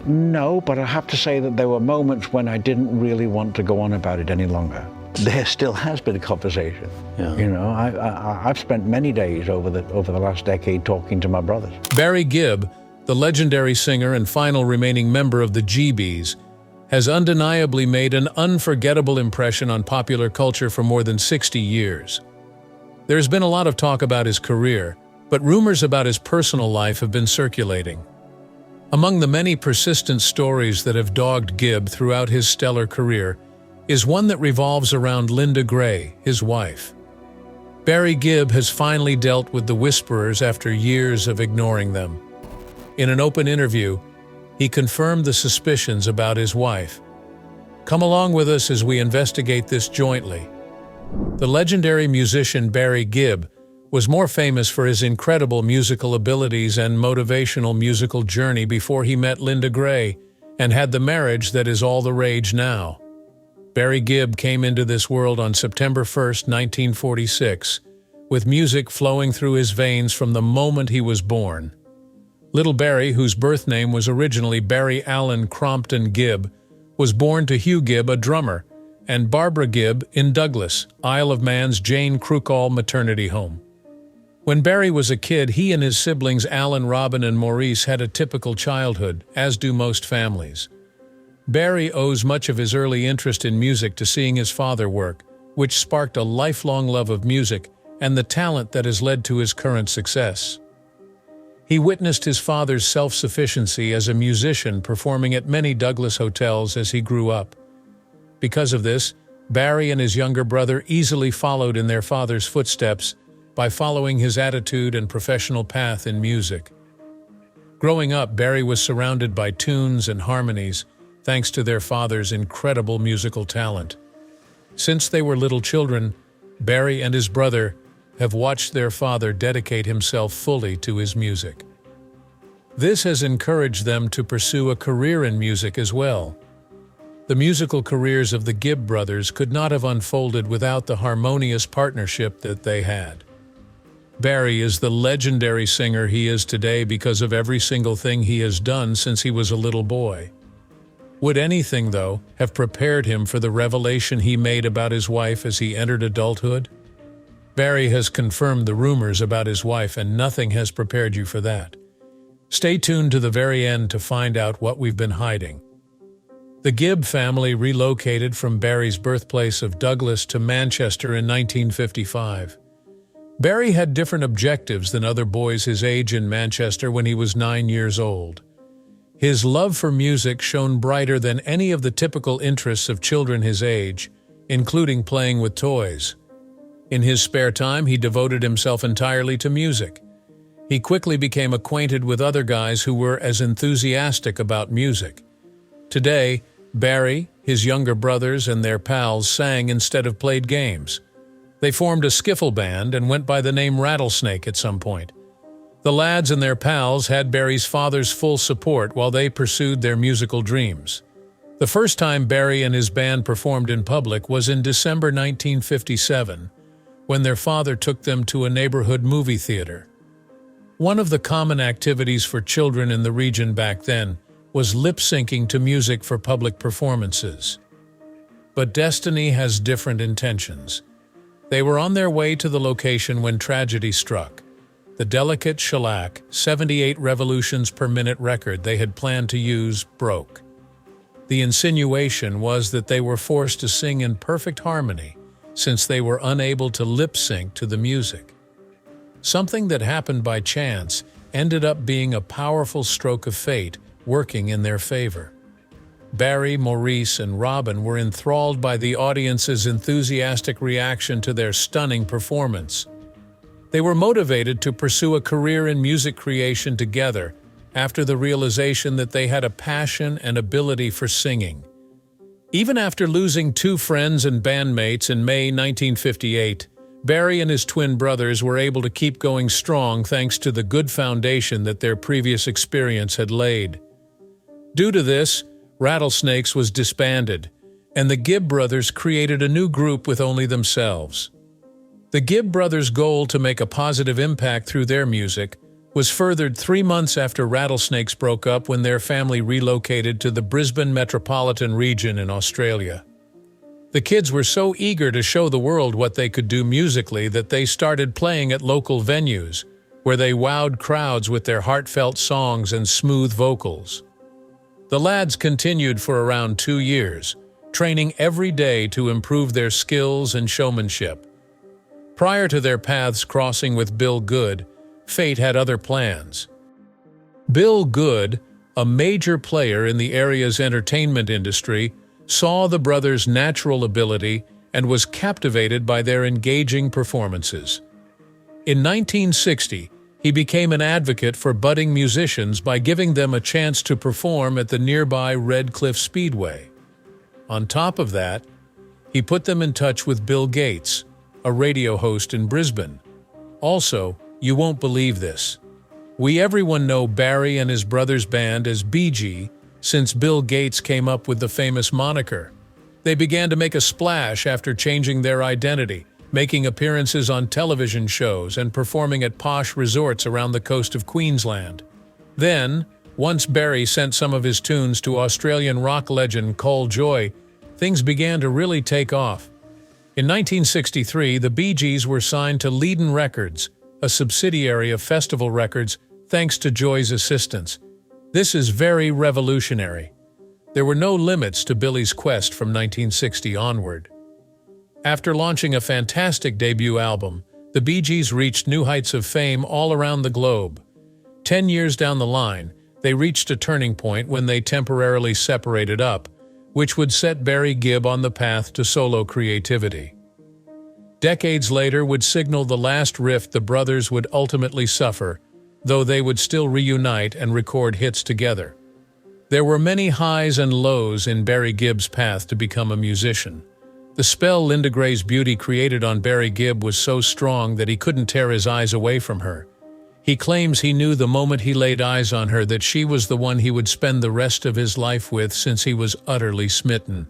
No, but I have to say that there were moments when I didn't really want to go on about it any longer. There still has been a conversation. Yeah. You know, I've spent many days over the last decade talking to my brothers. Barry Gibb, the legendary singer and final remaining member of the Gibbs, has undeniably made an unforgettable impression on popular culture for more than 60 years. There's been a lot of talk about his career, but rumors about his personal life have been circulating. Among the many persistent stories that have dogged Gibb throughout his stellar career is one that revolves around Linda Gray, his wife. Barry Gibb has finally dealt with the whisperers after years of ignoring them. In an open interview, he confirmed the suspicions about his wife. Come along with us as we investigate this jointly. The legendary musician Barry Gibb was more famous for his incredible musical abilities and motivational musical journey before he met Linda Gray and had the marriage that is all the rage now. Barry Gibb came into this world on September 1, 1946, with music flowing through his veins from the moment he was born. Little Barry, whose birth name was originally Barry Allen Crompton Gibb, was born to Hugh Gibb, a drummer, and Barbara Gibb in Douglas, Isle of Man's Jane Crookall maternity home. When Barry was a kid, he and his siblings Alan, Robin, and Maurice had a typical childhood, as do most families. Barry owes much of his early interest in music to seeing his father work, which sparked a lifelong love of music and the talent that has led to his current success. He witnessed his father's self-sufficiency as a musician performing at many Douglas hotels as he grew up. Because of this, Barry and his younger brother easily followed in their father's footsteps by following his attitude and professional path in music. Growing up, Barry was surrounded by tunes and harmonies, thanks to their father's incredible musical talent. Since they were little children, Barry and his brother have watched their father dedicate himself fully to his music. This has encouraged them to pursue a career in music as well. The musical careers of the Gibb brothers could not have unfolded without the harmonious partnership that they had. Barry is the legendary singer he is today because of every single thing he has done since he was a little boy. Would anything, though, have prepared him for the revelation he made about his wife as he entered adulthood? Barry has confirmed the rumors about his wife, and nothing has prepared you for that. Stay tuned to the very end to find out what we've been hiding. The Gibb family relocated from Barry's birthplace of Douglas to Manchester in 1955. Barry had different objectives than other boys his age in Manchester when he was 9 years old. His love for music shone brighter than any of the typical interests of children his age, including playing with toys. In his spare time, he devoted himself entirely to music. He quickly became acquainted with other guys who were as enthusiastic about music. Today, Barry, his younger brothers, and their pals sang instead of played games. They formed a skiffle band and went by the name Rattlesnake at some point. The lads and their pals had Barry's father's full support while they pursued their musical dreams. The first time Barry and his band performed in public was in December 1957, when their father took them to a neighborhood movie theater. One of the common activities for children in the region back then was lip-syncing to music for public performances. But destiny has different intentions. They were on their way to the location when tragedy struck. The delicate shellac, 78 revolutions per minute record they had planned to use broke. The insinuation was that they were forced to sing in perfect harmony since they were unable to lip-sync to the music. Something that happened by chance ended up being a powerful stroke of fate working in their favor. Barry, Maurice, and Robin were enthralled by the audience's enthusiastic reaction to their stunning performance. They were motivated to pursue a career in music creation together after the realization that they had a passion and ability for singing. Even after losing 2 friends and bandmates in May 1958, Barry and his twin brothers were able to keep going strong thanks to the good foundation that their previous experience had laid. Due to this, Rattlesnakes was disbanded, and the Gibb brothers created a new group with only themselves. The Gibb brothers' goal to make a positive impact through their music was furthered 3 months after Rattlesnakes broke up when their family relocated to the Brisbane metropolitan region in Australia. The kids were so eager to show the world what they could do musically that they started playing at local venues, where they wowed crowds with their heartfelt songs and smooth vocals. The lads continued for around 2 years, training every day to improve their skills and showmanship. Prior to their paths crossing with Bill Good, fate had other plans. Bill Good, a major player in the area's entertainment industry, saw the brothers' natural ability and was captivated by their engaging performances. In 1960, he became an advocate for budding musicians by giving them a chance to perform at the nearby Red Cliff Speedway. On top of that, he put them in touch with Bill Gates, a radio host in Brisbane. Also, you won't believe this. Everyone know Barry and his brother's band as BG since Bill Gates came up with the famous moniker. They began to make a splash after changing their identity, making appearances on television shows and performing at posh resorts around the coast of Queensland. Then, once Barry sent some of his tunes to Australian rock legend Cole Joy, things began to really take off. In 1963, the Bee Gees were signed to Leiden Records, a subsidiary of Festival Records, thanks to Joy's assistance. This is very revolutionary. There were no limits to Billy's quest from 1960 onward. After launching a fantastic debut album, the Bee Gees reached new heights of fame all around the globe. 10 years down the line, they reached a turning point when they temporarily separated up, which would set Barry Gibb on the path to solo creativity. Decades later would signal the last rift the brothers would ultimately suffer, though they would still reunite and record hits together. There were many highs and lows in Barry Gibb's path to become a musician. The spell Linda Gray's beauty created on Barry Gibb was so strong that he couldn't tear his eyes away from her. He claims he knew the moment he laid eyes on her that she was the one he would spend the rest of his life with since he was utterly smitten.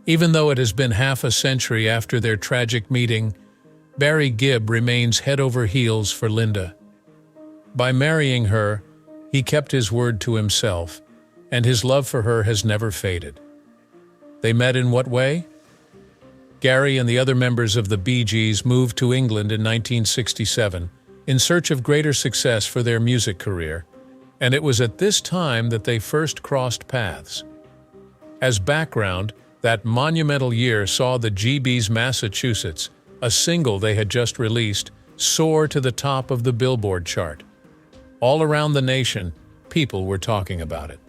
Even though it has been half a century after their tragic meeting, Barry Gibb remains head over heels for Linda. By marrying her, he kept his word to himself, and his love for her has never faded. They met in what way? Gary and the other members of the Bee Gees moved to England in 1967 in search of greater success for their music career, and it was at this time that they first crossed paths. As background, that monumental year saw the Gibb's Massachusetts, a single they had just released, soar to the top of the Billboard chart. All around the nation, people were talking about it.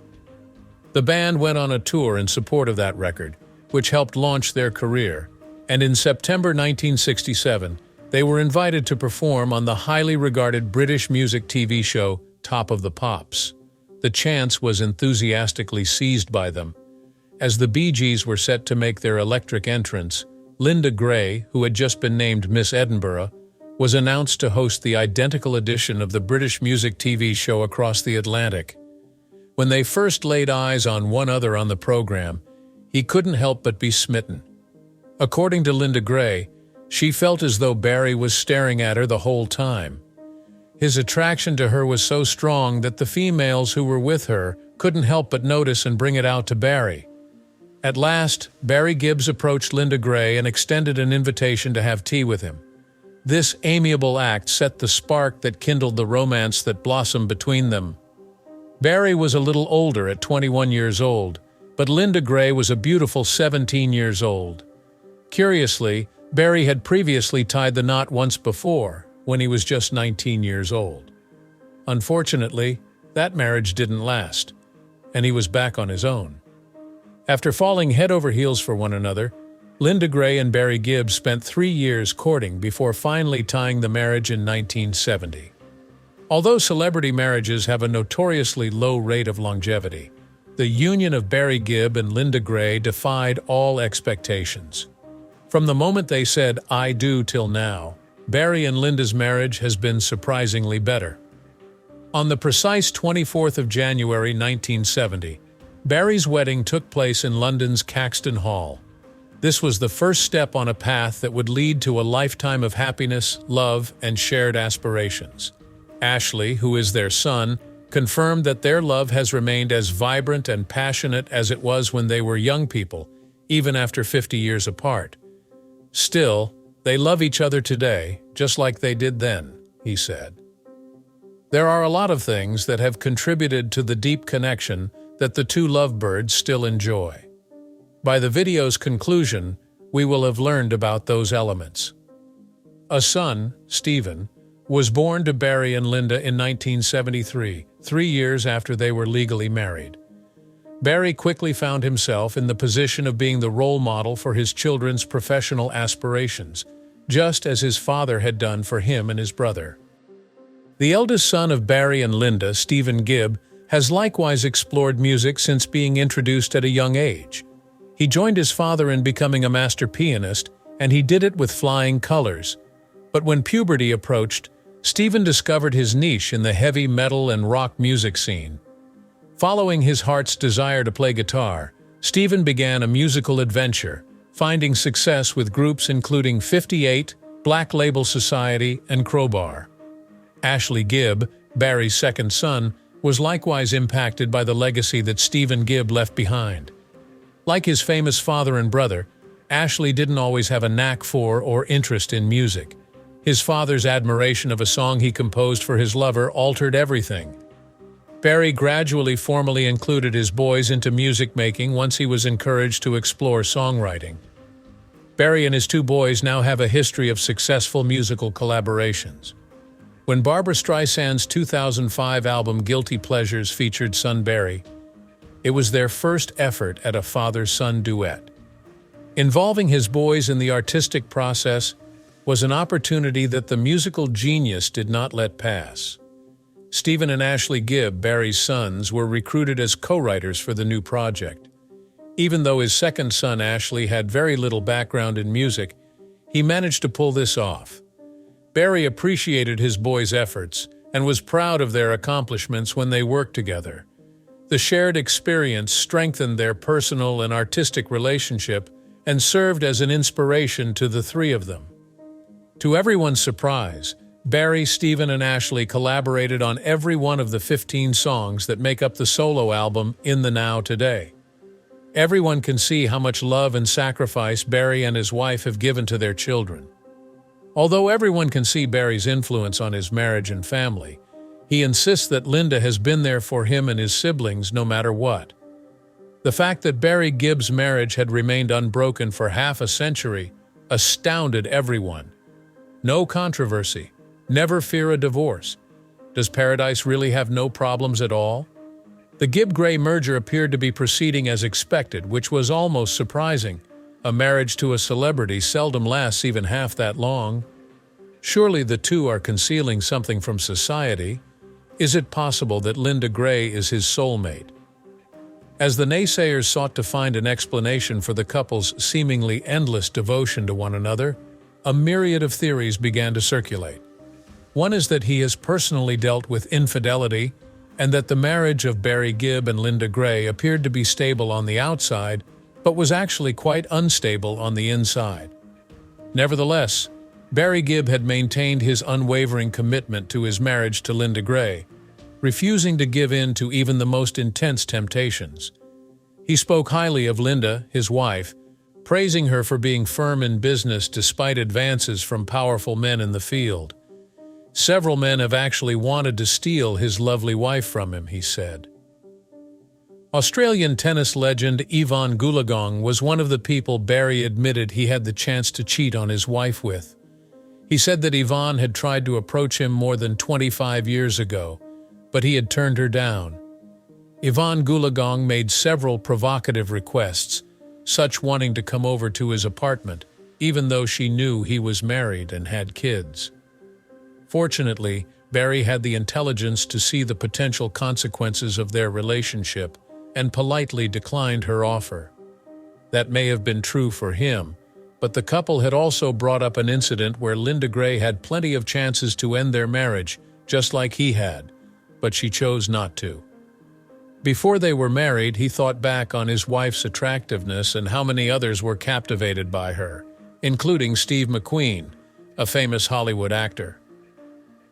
The band went on a tour in support of that record, which helped launch their career, and in September 1967, they were invited to perform on the highly regarded British music TV show Top of the Pops. The chance was enthusiastically seized by them. As the Bee Gees were set to make their electric entrance, Linda Gray, who had just been named Miss Edinburgh, was announced to host the identical edition of the British music TV show across the Atlantic. When they first laid eyes on one other on the program, he couldn't help but be smitten. According to Linda Gray, she felt as though Barry was staring at her the whole time. His attraction to her was so strong that the females who were with her couldn't help but notice and bring it out to Barry. At last, Barry Gibb approached Linda Gray and extended an invitation to have tea with him. This amiable act set the spark that kindled the romance that blossomed between them. Barry was a little older at 21 years old, but Linda Gray was a beautiful 17 years old. Curiously, Barry had previously tied the knot once before, when he was just 19 years old. Unfortunately, that marriage didn't last, and he was back on his own. After falling head over heels for one another, Linda Gray and Barry Gibb spent 3 years courting before finally tying the marriage in 1970. Although celebrity marriages have a notoriously low rate of longevity, the union of Barry Gibb and Linda Gray defied all expectations. From the moment they said, "I do" till now, Barry and Linda's marriage has been surprisingly better. On the precise 24th of January 1970, Barry's wedding took place in London's Caxton Hall. This was the first step on a path that would lead to a lifetime of happiness, love, and shared aspirations. Ashley, who is their son, confirmed that their love has remained as vibrant and passionate as it was when they were young people, even after 50 years apart. Still, they love each other today, just like they did then, he said. There are a lot of things that have contributed to the deep connection that the two lovebirds still enjoy. By the video's conclusion, we will have learned about those elements. A son, Stephen, was born to Barry and Linda in 1973, 3 years after they were legally married. Barry quickly found himself in the position of being the role model for his children's professional aspirations, just as his father had done for him and his brother. The eldest son of Barry and Linda, Stephen Gibb, has likewise explored music since being introduced at a young age. He joined his father in becoming a master pianist, and he did it with flying colors. But when puberty approached, Stephen discovered his niche in the heavy metal and rock music scene. Following his heart's desire to play guitar, Stephen began a musical adventure, finding success with groups including 58, Black Label Society, and Crowbar. Ashley Gibb, Barry's second son, was likewise impacted by the legacy that Stephen Gibb left behind. Like his famous father and brother, Ashley didn't always have a knack for or interest in music. His father's admiration of a song he composed for his lover altered everything. Barry gradually formally included his boys into music making once he was encouraged to explore songwriting. Barry and his two boys now have a history of successful musical collaborations. When Barbra Streisand's 2005 album Guilty Pleasures featured son Barry, it was their first effort at a father-son duet. Involving his boys in the artistic process was an opportunity that the musical genius did not let pass. Stephen and Ashley Gibb, Barry's sons, were recruited as co-writers for the new project. Even though his second son Ashley had very little background in music, he managed to pull this off. Barry appreciated his boys' efforts and was proud of their accomplishments when they worked together. The shared experience strengthened their personal and artistic relationship and served as an inspiration to the three of them. To everyone's surprise, Barry, Stephen, and Ashley collaborated on every one of the 15 songs that make up the solo album In the Now Today. Everyone can see how much love and sacrifice Barry and his wife have given to their children. Although everyone can see Barry's influence on his marriage and family, he insists that Linda has been there for him and his siblings no matter what. The fact that Barry Gibb's marriage had remained unbroken for half a century astounded everyone. No controversy. Never fear a divorce. Does Paradise really have no problems at all? The Gibb-Gray merger appeared to be proceeding as expected, which was almost surprising. A marriage to a celebrity seldom lasts even half that long. Surely the two are concealing something from society. Is it possible that Linda Gray is his soulmate? As the naysayers sought to find an explanation for the couple's seemingly endless devotion to one another, a myriad of theories began to circulate. One is that he has personally dealt with infidelity, and that the marriage of Barry Gibb and Linda Gray appeared to be stable on the outside, but was actually quite unstable on the inside. Nevertheless, Barry Gibb had maintained his unwavering commitment to his marriage to Linda Gray, refusing to give in to even the most intense temptations. He spoke highly of Linda, his wife, praising her for being firm in business despite advances from powerful men in the field. Several men have actually wanted to steal his lovely wife from him, he said. Australian tennis legend Yvonne Goolagong was one of the people Barry admitted he had the chance to cheat on his wife with. He said that Yvonne had tried to approach him more than 25 years ago, but he had turned her down. Yvonne Goolagong made several provocative requests, such wanting to come over to his apartment, even though she knew he was married and had kids. Fortunately, Barry had the intelligence to see the potential consequences of their relationship and politely declined her offer. That may have been true for him, but the couple had also brought up an incident where Linda Gray had plenty of chances to end their marriage, just like he had, but she chose not to. Before they were married, he thought back on his wife's attractiveness and how many others were captivated by her, including Steve McQueen, a famous Hollywood actor.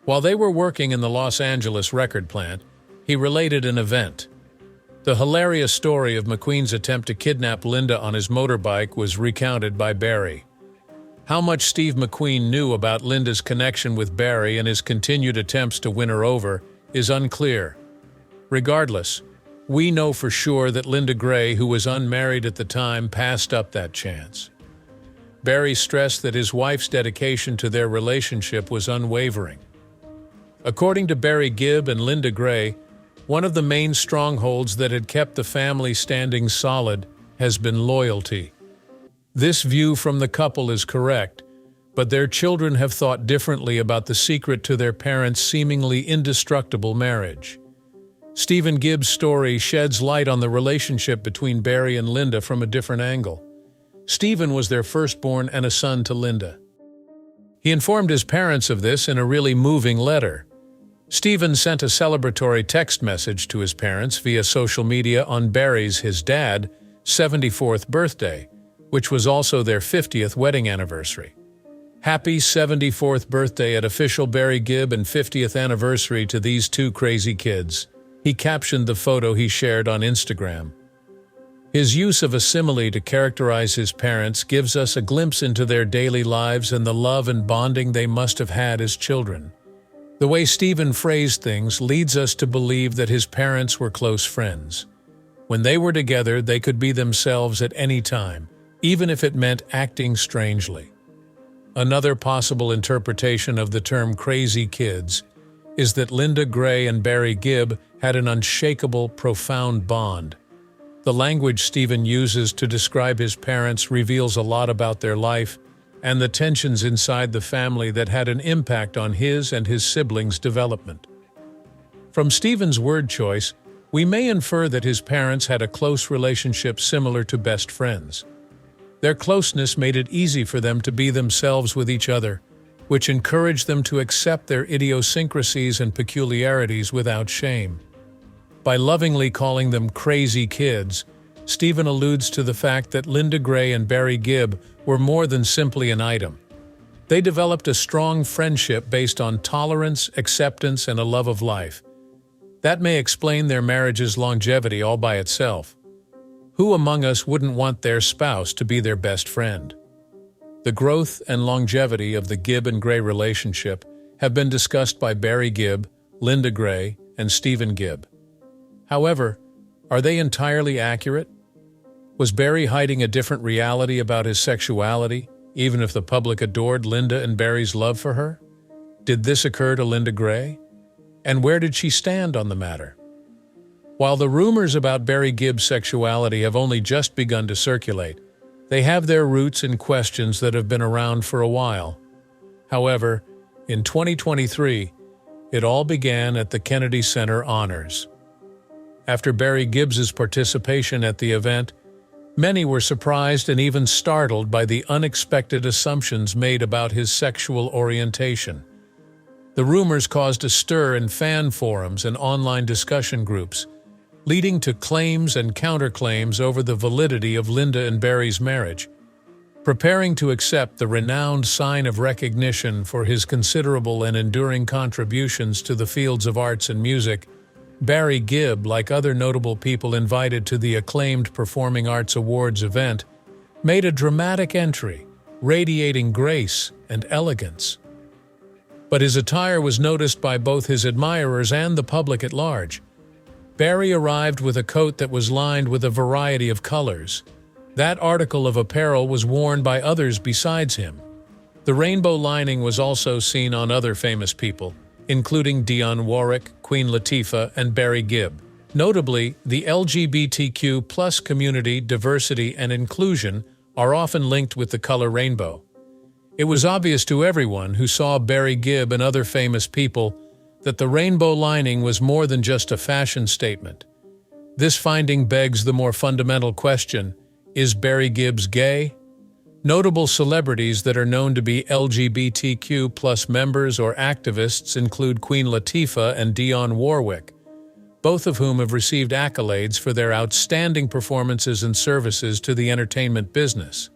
While they were working in the Los Angeles record plant, he related an event. The hilarious story of McQueen's attempt to kidnap Linda on his motorbike was recounted by Barry. How much Steve McQueen knew about Linda's connection with Barry and his continued attempts to win her over is unclear. Regardless, we know for sure that Linda Gray, who was unmarried at the time, passed up that chance. Barry stressed that his wife's dedication to their relationship was unwavering. According to Barry Gibb and Linda Gray, one of the main strongholds that had kept the family standing solid has been loyalty. This view from the couple is correct, but their children have thought differently about the secret to their parents' seemingly indestructible marriage. Stephen Gibb's story sheds light on the relationship between Barry and Linda from a different angle. Stephen was their firstborn and a son to Linda. He informed his parents of this in a really moving letter. Stephen sent a celebratory text message to his parents via social media on Barry's, his dad, 74th birthday, which was also their 50th wedding anniversary. Happy 74th birthday at official Barry Gibb and 50th anniversary to these two crazy kids. He captioned the photo he shared on Instagram. His use of a simile to characterize his parents gives us a glimpse into their daily lives and the love and bonding they must have had as children. The way Stephen phrased things leads us to believe that his parents were close friends. When they were together, they could be themselves at any time, even if it meant acting strangely. Another possible interpretation of the term crazy kids is that Linda Gray and Barry Gibb had an unshakable, profound bond. The language Stephen uses to describe his parents reveals a lot about their life and the tensions inside the family that had an impact on his and his siblings' development. From Stephen's word choice, we may infer that his parents had a close relationship similar to best friends. Their closeness made it easy for them to be themselves with each other, which encouraged them to accept their idiosyncrasies and peculiarities without shame. By lovingly calling them crazy kids, Stephen alludes to the fact that Linda Gray and Barry Gibb were more than simply an item. They developed a strong friendship based on tolerance, acceptance, and a love of life. That may explain their marriage's longevity all by itself. Who among us wouldn't want their spouse to be their best friend? The growth and longevity of the Gibb and Gray relationship have been discussed by Barry Gibb, Linda Gray, and Stephen Gibb. However, are they entirely accurate? Was Barry hiding a different reality about his sexuality, even if the public adored Linda and Barry's love for her? Did this occur to Linda Gray? And where did she stand on the matter? While the rumors about Barry Gibb's sexuality have only just begun to circulate, they have their roots in questions that have been around for a while. However, in 2023, it all began at the Kennedy Center Honors. After Barry Gibb's participation at the event, many were surprised and even startled by the unexpected assumptions made about his sexual orientation. The rumors caused a stir in fan forums and online discussion groups, leading to claims and counterclaims over the validity of Linda and Barry's marriage. Preparing to accept the renowned sign of recognition for his considerable and enduring contributions to the fields of arts and music, Barry Gibb, like other notable people invited to the acclaimed Performing Arts Awards event, made a dramatic entry, radiating grace and elegance. But his attire was noticed by both his admirers and the public at large. Barry arrived with a coat that was lined with a variety of colors. That article of apparel was worn by others besides him. The rainbow lining was also seen on other famous people, including Dionne Warwick, Queen Latifah, and Barry Gibb. Notably, the LGBTQ+ community, diversity, and inclusion are often linked with the color rainbow. It was obvious to everyone who saw Barry Gibb and other famous people that the rainbow lining was more than just a fashion statement. This finding begs the more fundamental question, is Barry Gibb gay? Notable celebrities that are known to be LGBTQ+ members or activists include Queen Latifah and Dionne Warwick, both of whom have received accolades for their outstanding performances and services to the entertainment business.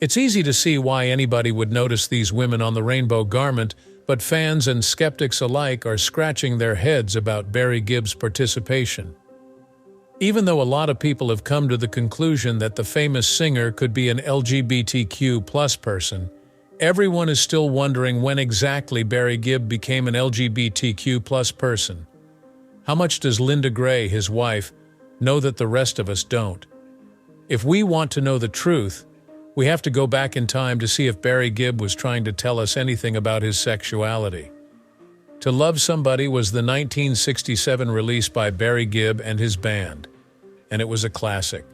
It's easy to see why anybody would notice these women on the rainbow garment, but fans and skeptics alike are scratching their heads about Barry Gibb's participation. Even though a lot of people have come to the conclusion that the famous singer could be an LGBTQ+ person, everyone is still wondering when exactly Barry Gibb became an LGBTQ+ person. How much does Linda Gray, his wife, know that the rest of us don't? If we want to know the truth, we have to go back in time to see if Barry Gibb was trying to tell us anything about his sexuality. To Love Somebody was the 1967 release by Barry Gibb and his band, and it was a classic.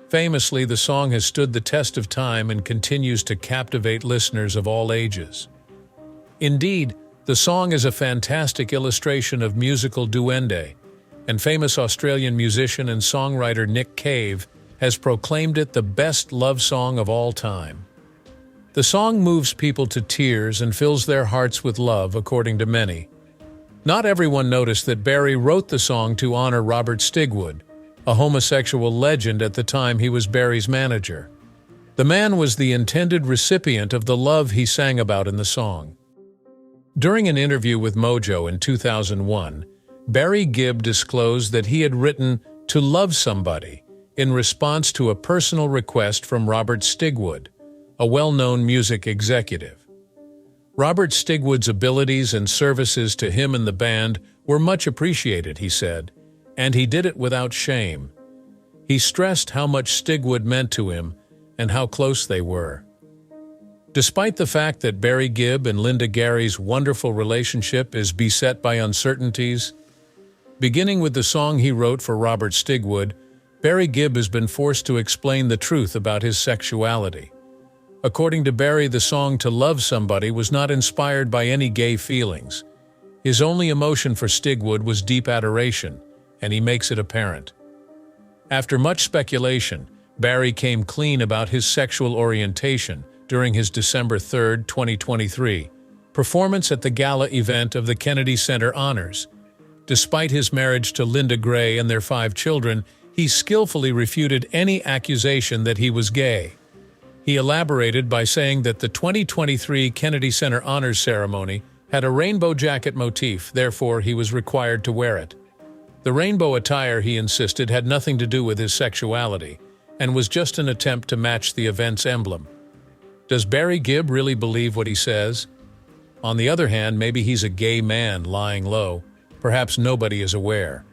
Famously, the song has stood the test of time and continues to captivate listeners of all ages. Indeed, the song is a fantastic illustration of musical duende, and famous Australian musician and songwriter Nick Cave has proclaimed it the best love song of all time. The song moves people to tears and fills their hearts with love, according to many. Not everyone noticed that Barry wrote the song to honor Robert Stigwood, a homosexual legend at the time he was Barry's manager. The man was the intended recipient of the love he sang about in the song. During an interview with Mojo in 2001, Barry Gibb disclosed that he had written "To Love Somebody" in response to a personal request from Robert Stigwood, a well-known music executive. Robert Stigwood's abilities and services to him and the band were much appreciated, he said, and he did it without shame. He stressed how much Stigwood meant to him and how close they were. Despite the fact that Barry Gibb and Linda Gary's wonderful relationship is beset by uncertainties, beginning with the song he wrote for Robert Stigwood, Barry Gibb has been forced to explain the truth about his sexuality. According to Barry, the song "To Love Somebody" was not inspired by any gay feelings. His only emotion for Stigwood was deep adoration, and he makes it apparent. After much speculation, Barry came clean about his sexual orientation during his December 3, 2023, performance at the gala event of the Kennedy Center Honors. Despite his marriage to Linda Gray and their 5 children, he skillfully refuted any accusation that he was gay. He elaborated by saying that the 2023 Kennedy Center Honors ceremony had a rainbow jacket motif, therefore he was required to wear it. The rainbow attire, he insisted, had nothing to do with his sexuality, and was just an attempt to match the event's emblem. Does Barry Gibb really believe what he says? On the other hand, maybe he's a gay man lying low. Perhaps nobody is aware.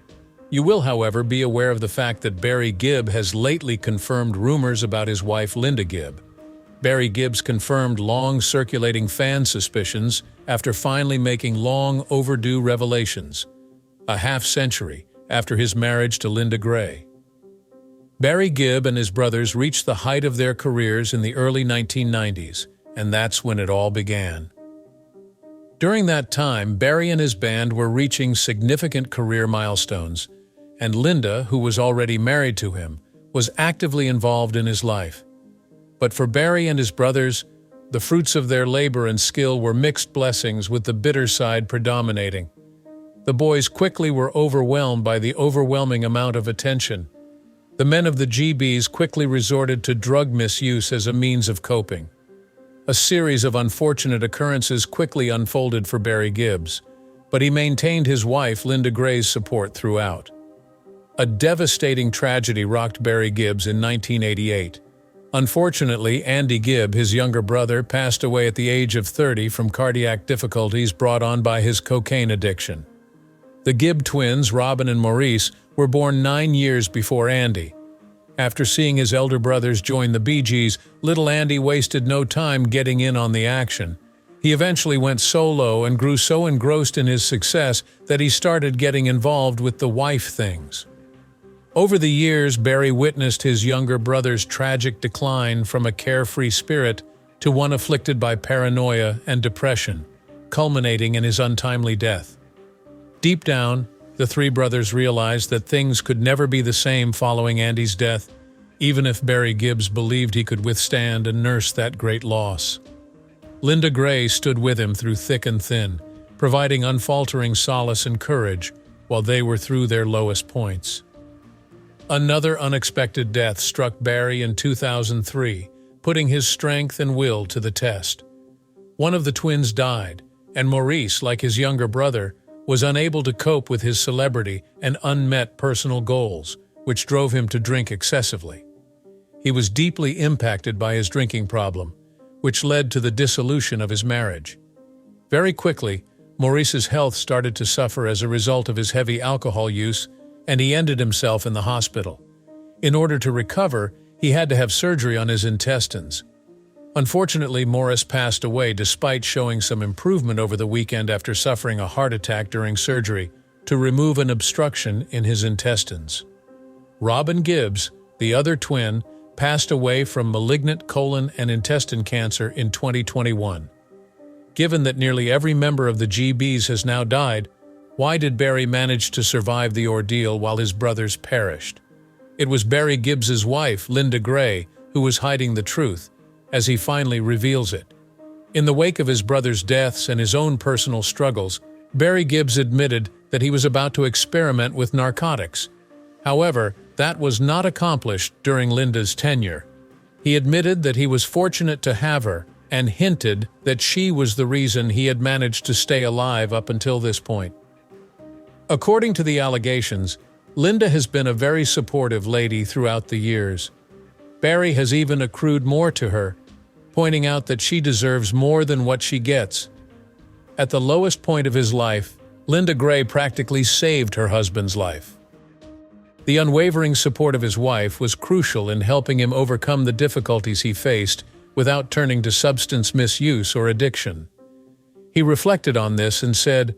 You will, however, be aware of the fact that Barry Gibb has lately confirmed rumors about his wife Linda Gibb. Barry Gibb's confirmed long-circulating fan suspicions after finally making long overdue revelations, a half-century after his marriage to Linda Gray. Barry Gibb and his brothers reached the height of their careers in the early 1990s, and that's when it all began. During that time, Barry and his band were reaching significant career milestones, and Linda, who was already married to him, was actively involved in his life. But for Barry and his brothers, the fruits of their labor and skill were mixed blessings, with the bitter side predominating. The boys quickly were overwhelmed by the overwhelming amount of attention. The men of the GBs quickly resorted to drug misuse as a means of coping. A series of unfortunate occurrences quickly unfolded for Barry Gibbs, but he maintained his wife Linda Gray's support throughout. A devastating tragedy rocked Barry Gibbs in 1988. Unfortunately, Andy Gibb, his younger brother, passed away at the age of 30 from cardiac difficulties brought on by his cocaine addiction. The Gibb twins, Robin and Maurice, were born 9 years before Andy. After seeing his elder brothers join the Bee Gees, little Andy wasted no time getting in on the action. He eventually went solo and grew so engrossed in his success that he started getting involved with the wife things. Over the years, Barry witnessed his younger brother's tragic decline from a carefree spirit to one afflicted by paranoia and depression, culminating in his untimely death. Deep down, the 3 brothers realized that things could never be the same following Andy's death, even if Barry Gibbs believed he could withstand and nurse that great loss. Linda Gray stood with him through thick and thin, providing unfaltering solace and courage while they were through their lowest points. Another unexpected death struck Barry in 2003, putting his strength and will to the test. One of the twins died, and Maurice, like his younger brother, was unable to cope with his celebrity and unmet personal goals, which drove him to drink excessively. He was deeply impacted by his drinking problem, which led to the dissolution of his marriage. Very quickly, Maurice's health started to suffer as a result of his heavy alcohol use, and he ended himself in the hospital. In order to recover, he had to have surgery on his intestines. Unfortunately, Maurice passed away despite showing some improvement over the weekend after suffering a heart attack during surgery to remove an obstruction in his intestines. Robin Gibbs, the other twin, passed away from malignant colon and intestine cancer in 2021. Given that nearly every member of the GBs has now died, why did Barry manage to survive the ordeal while his brothers perished? It was Barry Gibbs's wife, Linda Gray, who was hiding the truth, as he finally reveals it. In the wake of his brothers' deaths and his own personal struggles, Barry Gibbs admitted that he was about to experiment with narcotics. However, that was not accomplished during Linda's tenure. He admitted that he was fortunate to have her and hinted that she was the reason he had managed to stay alive up until this point. According to the allegations, Linda has been a very supportive lady throughout the years. Barry has even accrued more to her, pointing out that she deserves more than what she gets. At the lowest point of his life, Linda Gray practically saved her husband's life. The unwavering support of his wife was crucial in helping him overcome the difficulties he faced without turning to substance misuse or addiction. He reflected on this and said,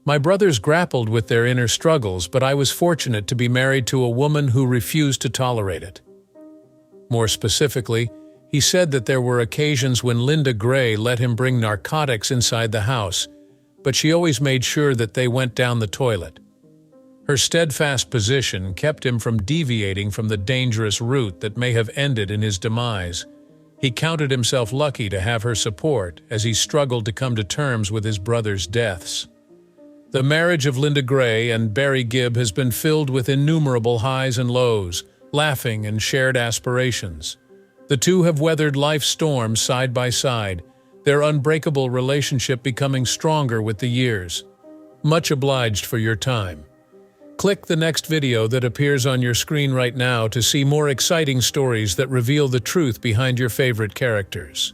"My brothers grappled with their inner struggles, but I was fortunate to be married to a woman who refused to tolerate it." More specifically, he said that there were occasions when Linda Gray let him bring narcotics inside the house, but she always made sure that they went down the toilet. Her steadfast position kept him from deviating from the dangerous route that may have ended in his demise. He counted himself lucky to have her support as he struggled to come to terms with his brothers' deaths. The marriage of Linda Gray and Barry Gibb has been filled with innumerable highs and lows, laughing and shared aspirations. The two have weathered life's storms side by side, their unbreakable relationship becoming stronger with the years. Much obliged for your time. Click the next video that appears on your screen right now to see more exciting stories that reveal the truth behind your favorite characters.